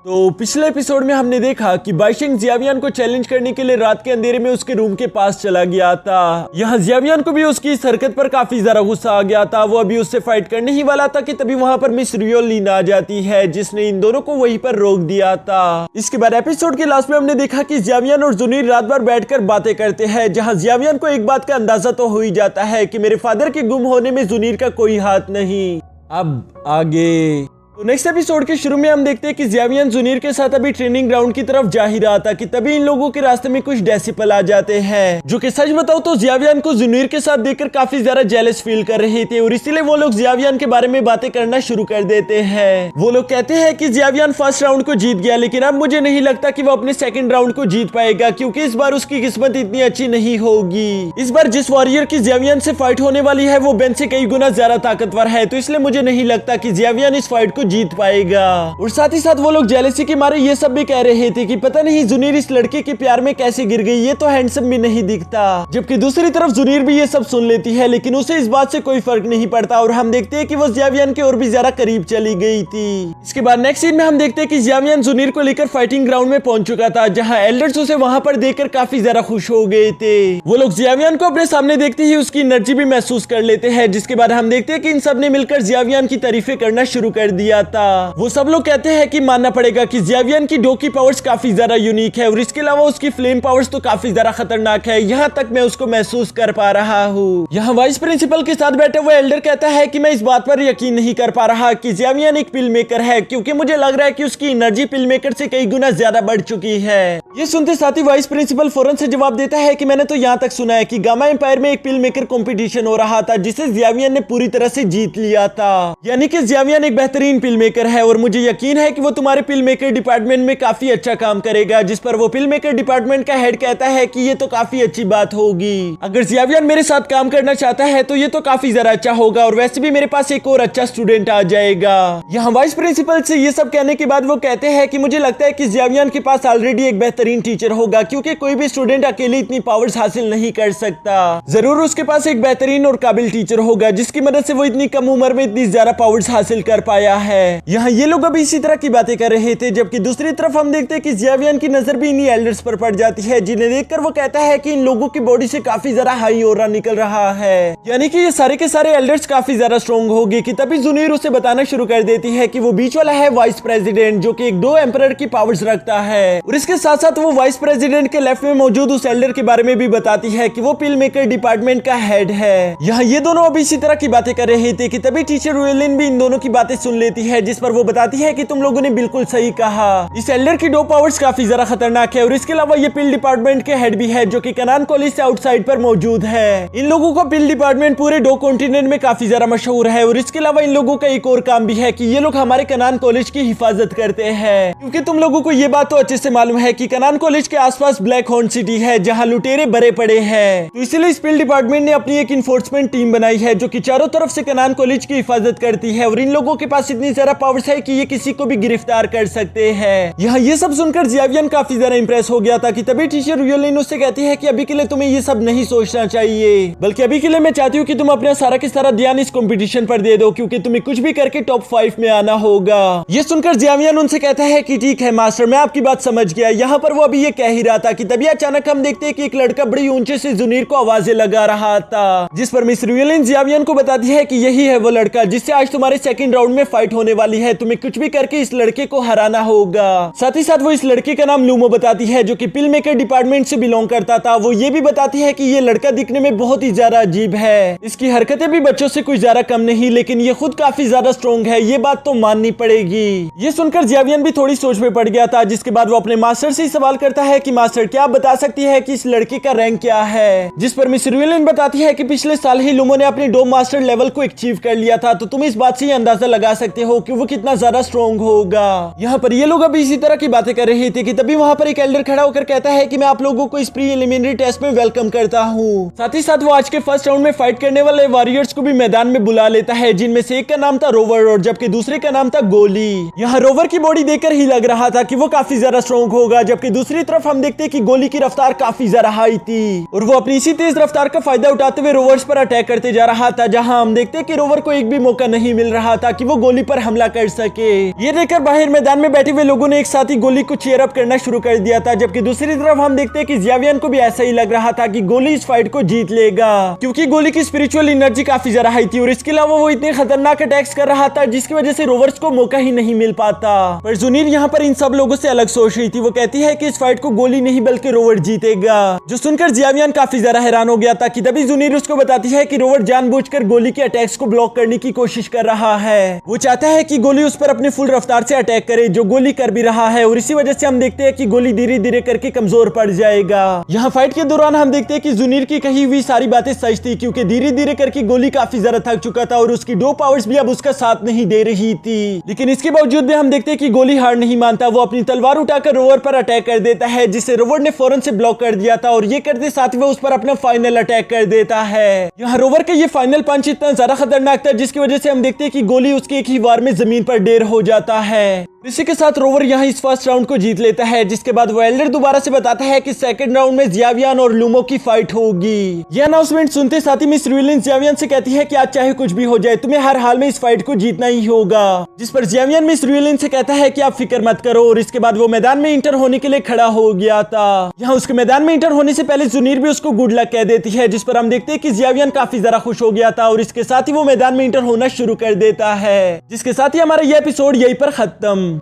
तो पिछले एपिसोड में हमने देखा कि बाइशिंग जियावियन को चैलेंज करने के लिए रात के अंधेरे में उसके रूम के पास चला गया था। यहाँ जियावियन को भी उसकी इस हरकत पर काफी ज्यादा गुस्सा आ गया था। वो अभी उससे फाइट करने ही वाला था कि तभी वहाँ पर मिस रियोलिन आ जाती है, जिसने इन दोनों को वहीं पर रोक दिया था। इसके बाद एपिसोड के लास्ट में हमने देखा कि जियावियन और जुनीर रात भर बैठकर बातें करते हैं, जहाँ जियावियन को एक बात का अंदाजा तो हो ही जाता है कि मेरे फादर के गुम होने में जुनीर का कोई हाथ नहीं। अब आगे तो नेक्स्ट एपिसोड के शुरू में हम देखते हैं कि जियावियन जुनीर के साथ अभी ट्रेनिंग ग्राउंड की तरफ जा ही रहा था कि तभी इन लोगों के रास्ते में कुछ डेसिपल आ जाते हैं, जो कि सच बताओ तो जियावियन को जुनीर के साथ देखकर काफी ज्यादा जेलस फील कर रहे थे और इसीलिए वो लोग जियावियन के बारे में बातें करना शुरू कर देते हैं। वो लोग कहते हैं कि जियावियन फर्स्ट राउंड को जीत गया, लेकिन अब मुझे नहीं लगता कि वो अपने सेकंड राउंड को जीत पाएगा, क्योंकि इस बार उसकी किस्मत इतनी अच्छी नहीं होगी। इस बार जिस वॉरियर की जियावियन से फाइट होने वाली है वो बेन से कई गुना ज्यादा ताकतवर है, तो इसलिए मुझे नहीं लगता कि जियावियन इस फाइट को जीत पाएगा। और साथ ही साथ वो लोग जेलसी के मारे ये सब भी कह रहे थे कि पता नहीं जुनीर इस लड़के के प्यार में कैसे गिर गई, ये तो हैंडसम भी नहीं दिखता। जबकि दूसरी तरफ जुनीर भी ये सब सुन लेती है, लेकिन उसे इस बात से कोई फर्क नहीं पड़ता और हम देखते हैं कि वो जियावियन के और भी ज्यादा करीब चली गई थी। इसके बाद नेक्स्ट सीन में हम देखते हैं कि जियावियन जुनीर को लेकर फाइटिंग ग्राउंड में पहुंच चुका था, जहां एल्डर्स उसे वहां पर देखकर काफी ज्यादा खुश हो गए थे। वो लोग जियावियन को अपने सामने देखते ही उसकी एनर्जी भी महसूस कर लेते हैं, जिसके बाद हम देखते हैं कि इन सब ने मिलकर जियावियन की तारीफें करना शुरू कर दिया था। वो सब लोग कहते हैं कि मानना पड़ेगा कि जियावियन की डो की पावर्स काफी ज्यादा यूनिक है और इसके अलावा उसकी फ्लेम पावर्स तो काफी ज्यादा खतरनाक है, यहाँ तक मैं उसको महसूस कर पा रहा हूँ। यहाँ वाइस प्रिंसिपल के साथ बैठे हुए एल्डर कहता है कि मैं इस बात पर यकीन नहीं कर पा रहा कि जियावियन एक पिल मेकर है, क्योंकि मुझे लग रहा है कि उसकी एनर्जी पिल मेकर से कई गुना ज्यादा बढ़ चुकी है। ये सुनते साथ ही वाइस प्रिंसिपल फौरन से जवाब देता है कि मैंने तो यहाँ तक सुना है कि गामा एम्पायर में एक पिल मेकर कंपटीशन हो रहा था, जिसे जियावियन ने पूरी तरह से जीत लिया था। यानी कि जियावियन एक बेहतरीन पिल मेकर है और मुझे यकीन है कि वो तुम्हारे पिल मेकर डिपार्टमेंट में काफी अच्छा काम करेगा। जिस पर वो पिल मेकर डिपार्टमेंट का हेड कहता है कि ये तो काफी अच्छी बात होगी, अगर जियावियन मेरे साथ काम करना चाहता है तो ये तो काफी ज्यादा अच्छा होगा और वैसे भी मेरे पास एक और अच्छा स्टूडेंट आ जाएगा। यहाँ वाइस प्रिंसिपल से ये सब कहने के बाद वो कहते हैं कि मुझे लगता है कि जियावियन के पास ऑलरेडी एक बेहतरीन टीचर होगा, क्योंकि कोई भी स्टूडेंट अकेले इतनी पावर्स हासिल नहीं कर सकता। जरूर उसके पास एक बेहतरीन और काबिल टीचर होगा, जिसकी मदद से वो इतनी कम उम्र में इतनी ज्यादा पावर्स हासिल कर पाया है। यहाँ ये लोग अभी इसी तरह की बातें कर रहे थे, जबकि दूसरी तरफ हम देखते हैं कि जियावियन की नजर भी इन्हीं एल्डर्स पर पड़ जाती है, जिन्हें देखकर वो कहता है कि इन लोगों की बॉडी से काफी ज्यादा हाई ऑरा निकल रहा है, यानी कि ये सारे के सारे एल्डर्स काफी ज्यादा स्ट्रॉन्ग होगी। कि तभी जुनीर उसे बताना शुरू कर देती है कि वो बीच वाला है वाइस प्रेसिडेंट, जो कि एक डो एम्परर की पावर्स रखता है, और इसके साथ साथ वो वाइस प्रेसिडेंट के लेफ्ट में मौजूद उस एल्डर के बारे में भी बताती है कि वो पिल मेकर डिपार्टमेंट का हेड है। यहाँ ये दोनों अभी इसी तरह की बातें कर रहे थे कि तभी टीचर रियोलिन भी इन दोनों की बातें सुन लेती है, जिस पर वो बताती है कि तुम लोगों ने बिल्कुल सही कहा, इस एल्डर की डो पावर्स काफी ज्यादा खतरनाक है और इसके अलावा ये पिल डिपार्टमेंट के हेड भी है, जो कि कनान कॉलेज से आउटसाइड पर मौजूद है। इन लोगों का पिल डिपार्टमेंट पूरे डो कॉन्टिनेंट में काफी ज्यादा मशहूर है और इसके अलावा इन लोगों का एक और काम भी है कि ये लोग हमारे कनान कॉलेज की हिफाजत करते हैं, क्योंकि तुम लोगों को ये बात तो अच्छे से मालूम है कि कनान कॉलेज के आसपास ब्लैक हॉर्न सिटी है, जहाँ लुटेरे भरे पड़े हैं। तो इसलिए इस पिल डिपार्टमेंट ने अपनी एक इन्फोर्समेंट टीम बनाई है, जो कि चारों तरफ से कनान कॉलेज की हिफाजत करती है और इन लोगों के पास इतनी ज्यादा पावर्स है कि ये किसी को भी गिरफ्तार कर सकते हैं। यहाँ ये सब सुनकर जियावियन काफी ज्यादा इंप्रेस हो गया था कि तभी टीचर रियोलिन उससे कहती है कि अभी के लिए तुम्हें ये सब नहीं सोचना चाहिए, बल्कि अभी के लिए मैं चाहती हूँ कि तुम अपना सारा के सारा ध्यान इस कंपटीशन पर दे दो, क्योंकि तुम्हें कुछ भी करके टॉप 5 में आना होगा। ये सुनकर जियावियन उनसे कहता है कि ठीक है मास्टर, मैं आपकी बात समझ गया। यहाँ पर वो अभी ये कह ही रहा था कि तभी अचानक हम देखते हैं कि एक लड़का बड़ी ऊंचे से जुनीर को आवाजें लगा रहा था, जिस पर मिस रियोलिन जियावियन को बताती है कि यही है वो लड़का जिससे आज तुम्हारे सेकंड राउंड में फाइट होने वाली है, तुम्हें कुछ भी करके इस लड़के को हराना होगा। साथ ही साथ वो इस लड़के का नाम लूमो बताती है, जो कि पिल मेकर डिपार्टमेंट से बिलोंग करता था। वो ये भी बताती है कि ये लड़का दिखने में बहुत ही ज्यादा अजीब है, इसकी हरकतें भी बच्चों से कुछ ज्यादा कम नहीं, लेकिन ये खुद काफी ज्यादा स्ट्रॉन्ग है, ये बात तो माननी पड़ेगी। ये सुनकर जियावियन भी थोड़ी सोच में पड़ गया था, जिसके बाद वो अपने मास्टर से सवाल करता है कि मास्टर क्या आप बता सकती है कि इस लड़के का रैंक क्या है, जिस पर मिस रियोलिन बताती है कि पिछले साल ही लूमो ने अपने डो मास्टर लेवल को अचीव कर लिया था, तो तुम इस बात से अंदाजा लगा सकते हो कि वो कितना ज्यादा स्ट्रॉन्ग होगा। यहाँ पर ये लोग अभी इसी तरह की बातें कर रहे थे कि तभी वहाँ पर एक एल्डर खड़ा होकर कहता है कि मैं आप लोगों को इस प्री एलिमिनरी टेस्ट में वेलकम करता हूँ। साथ ही साथ वो आज के फर्स्ट राउंड में फाइट करने वाले वॉरियर्स को भी मैदान में बुला लेता है, जिनमें से एक का नाम था रोवर और जबकि दूसरे का नाम था गोली। यहाँ रोवर की बॉडी देखकर ही लग रहा था कि वो काफी ज्यादा स्ट्रॉन्ग होगा, जबकि दूसरी तरफ हम देखते कि गोली की रफ्तार काफी ज्यादा हाई थी और वो अपनी इसी तेज रफ्तार का फायदा उठाते हुए रोवर्स पर अटैक करते जा रहा था, जहाँ हम देखते कि रोवर को एक भी मौका नहीं मिल रहा था कि वो गोली ऊपर हमला कर सके। ये देखकर बाहर मैदान में बैठे हुए लोगों ने एक साथ ही गोली को चीयर अप करना शुरू कर दिया था, जबकि दूसरी तरफ हम देखते हैं कि जियावियन को भी ऐसा ही लग रहा था कि गोली इस फाइट को जीत लेगा, क्योंकि गोली की स्पिरिचुअल एनर्जी काफी ज्यादा हाई थी और इसके अलावा वो इतने खतरनाक अटैक्स कर रहा था जिसकी वजह से रोवर्स को मौका ही नहीं मिल पाता। पर जुनीर यहाँ पर इन सब लोगों से अलग सोच रही थी। वो कहती है कि इस फाइट को गोली नहीं बल्कि रोवर जीतेगा, जो सुनकर जियावियन काफी ज्यादा हैरान हो गया था कि तभी जुनीर उसको बताती है कि रोवर जानबूझकर गोली के अटैक्स को ब्लॉक करने की कोशिश कर रहा है। वो चाहता है कि गोली उस पर अपनी फुल रफ्तार से अटैक करे, जो गोली कर भी रहा है, और इसी वजह से हम देखते हैं कि गोली धीरे धीरे करके कमजोर पड़ जाएगा। यहाँ फाइट के दौरान हम देखते हैं कि जुनीर की कही हुई सारी बातें सच थी, क्योंकि धीरे धीरे करके गोली काफी ज्यादा थक चुका था और उसकी 2 पावर्स भी अब उसका साथ नहीं दे रही थी। लेकिन इसके बावजूद भी हम देखते हैं कि गोली हार नहीं मानता। वो अपनी तलवार उठाकर रोवर पर अटैक कर देता है, जिसे रोवर ने फौरन से ब्लॉक कर दिया था, और ये करते साथ वो उस पर अपना फाइनल अटैक कर देता है। यहाँ रोवर का ये फाइनल पंच इतना ज्यादा खतरनाक था जिसकी वजह से हम देखते हैं कि गोली उसके एक ही वार में जमीन पर ढेर हो जाता है। इसी के साथ रोवर यहाँ इस फर्स्ट राउंड को जीत लेता है, जिसके बाद वो एल्डर दोबारा से बताता है कि सेकंड राउंड में जियावियन और लूमो की फाइट होगी। ये अनाउंसमेंट सुनते साथ ही मिस रुएलिन जियावियन से कहती है कि आज चाहे कुछ भी हो जाए तुम्हें हर हाल में इस फाइट को जीतना ही होगा, जिस पर जियावियन मिस रुएलिन से कहता है कि आप फिक्र मत करो, और इसके बाद वो मैदान में इंटर होने के लिए खड़ा हो गया था। यहाँ उसके मैदान में इंटर होने से पहले जुनीर भी उसको गुड लक कह देती है, जिस पर हम देखते हैं कि जियावियन काफी ज्यादा खुश हो गया था और इसके साथ ही वो मैदान में इंटर होना शुरू कर देता है। जिसके साथ ही हमारा यह एपिसोड यहीं पर खत्म।